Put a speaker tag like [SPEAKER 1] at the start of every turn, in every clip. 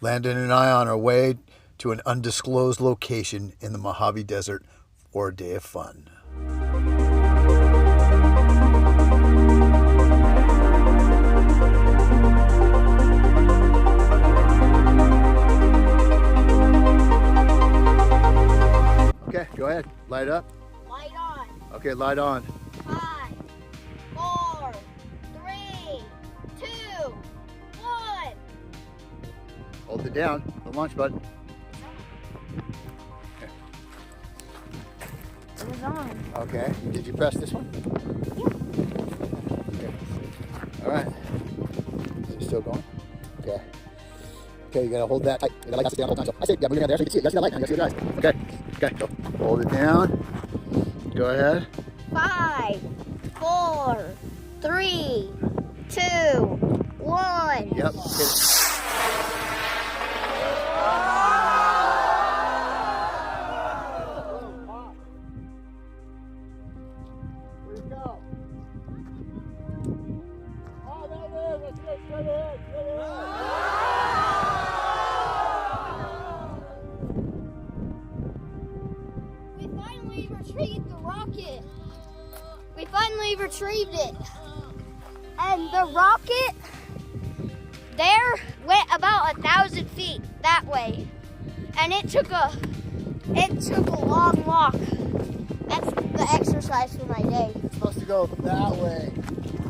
[SPEAKER 1] Landon and I on our way to an undisclosed location in the Mojave Desert for a day of fun. Okay, go ahead. Light up.
[SPEAKER 2] Light on.
[SPEAKER 1] Okay, light on.
[SPEAKER 2] 5, 4, 3, 2, 1.
[SPEAKER 1] Hold it down. The launch button.
[SPEAKER 2] It was on.
[SPEAKER 1] Okay. Did you press this one?
[SPEAKER 2] Yeah.
[SPEAKER 1] Okay. All right. Is it still going? Okay. Okay, you gotta hold that tight. You gotta light that down the whole time. So I say, yeah, move your hand there so you can see it. You gotta see that light. You gotta see your eyes. Okay. Okay. Go. Hold it down. Go ahead.
[SPEAKER 2] 5, 4, 3, 2, 1.
[SPEAKER 1] Yep. Hit it. Where'd it go? Oh, there it is. Let's go straight ahead. Straight ahead.
[SPEAKER 2] We finally retrieved the rocket. We finally retrieved it. And the rocket there went about 1,000 feet that way. And it took a long walk. That's the exercise for my day.
[SPEAKER 1] It's supposed to go that way,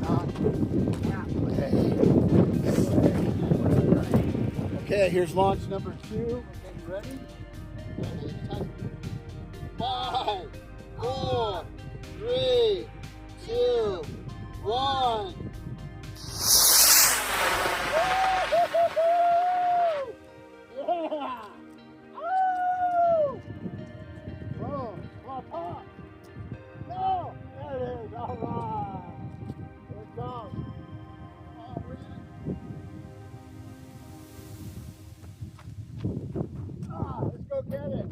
[SPEAKER 1] not that way. Okay, here's launch number 2. Okay, you ready? 5, 4, 3, 2, 1. Yeah! Woo! Whoa, pop! No! There it is, all right. Here it comes. Oh, really? Ah, let's go get it.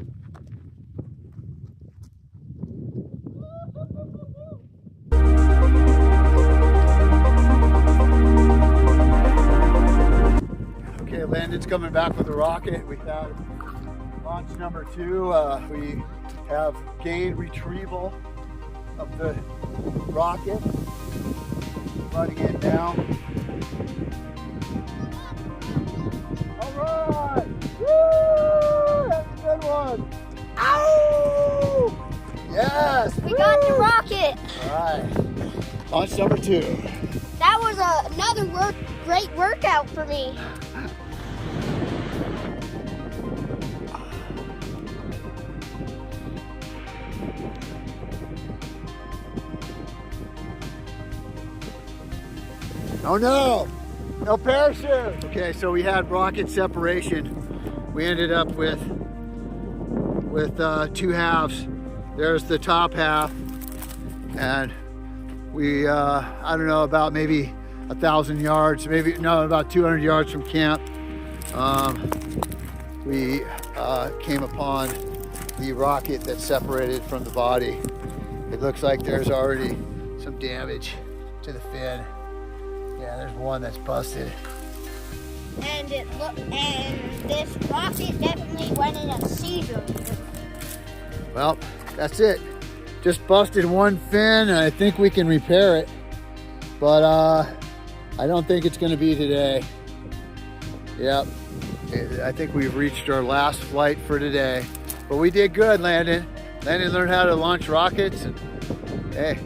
[SPEAKER 1] Okay, Landon's coming back with a rocket. We have launch number 2. We have gained retrieval of the rocket. Running it now. All right! Woo! That's a good one. Ow! Yes!
[SPEAKER 2] We got the rocket.
[SPEAKER 1] All right. Launch number 2.
[SPEAKER 2] That was another great workout for me.
[SPEAKER 1] Oh no! No parachute! Okay, so we had rocket separation. We ended up with 2 halves. There's the top half, and we, I don't know, about maybe 1,000 yards, about 200 yards from camp, we came upon the rocket that separated from the body. It looks like there's already some damage to the fin. Yeah, there's one that's busted.
[SPEAKER 2] And this rocket definitely went in a seizure.
[SPEAKER 1] Well, that's it. Just busted one fin, and I think we can repair it. But I don't think it's gonna be today. Yep, I think we've reached our last flight for today. But we did good, Landon. Landon learned how to launch rockets, and hey,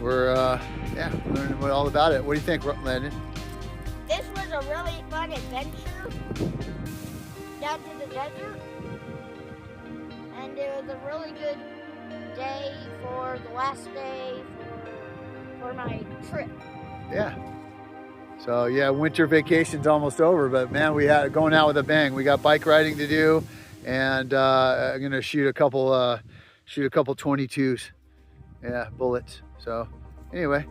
[SPEAKER 1] we're learning all about it. What do you think, Landon?
[SPEAKER 2] This was a really fun adventure down to the desert. And it was a really good day for the last day for my trip.
[SPEAKER 1] Yeah. So yeah, winter vacation's almost over, but man, we had going out with a bang. We got bike riding to do, and I'm gonna shoot a couple 22s, yeah, bullets. So anyway,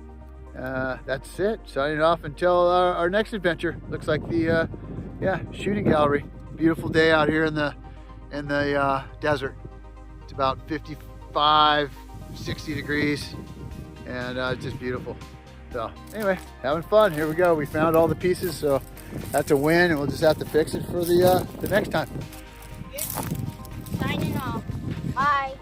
[SPEAKER 1] that's it. Signing off until our next adventure. Looks like the shooting gallery. Beautiful day out here in the desert. It's about 55, 60 degrees, and it's just beautiful. So anyway, having fun. Here we go. We found all the pieces, so that's a win, and we'll just have to fix it for the next time.
[SPEAKER 2] Signing off. Bye.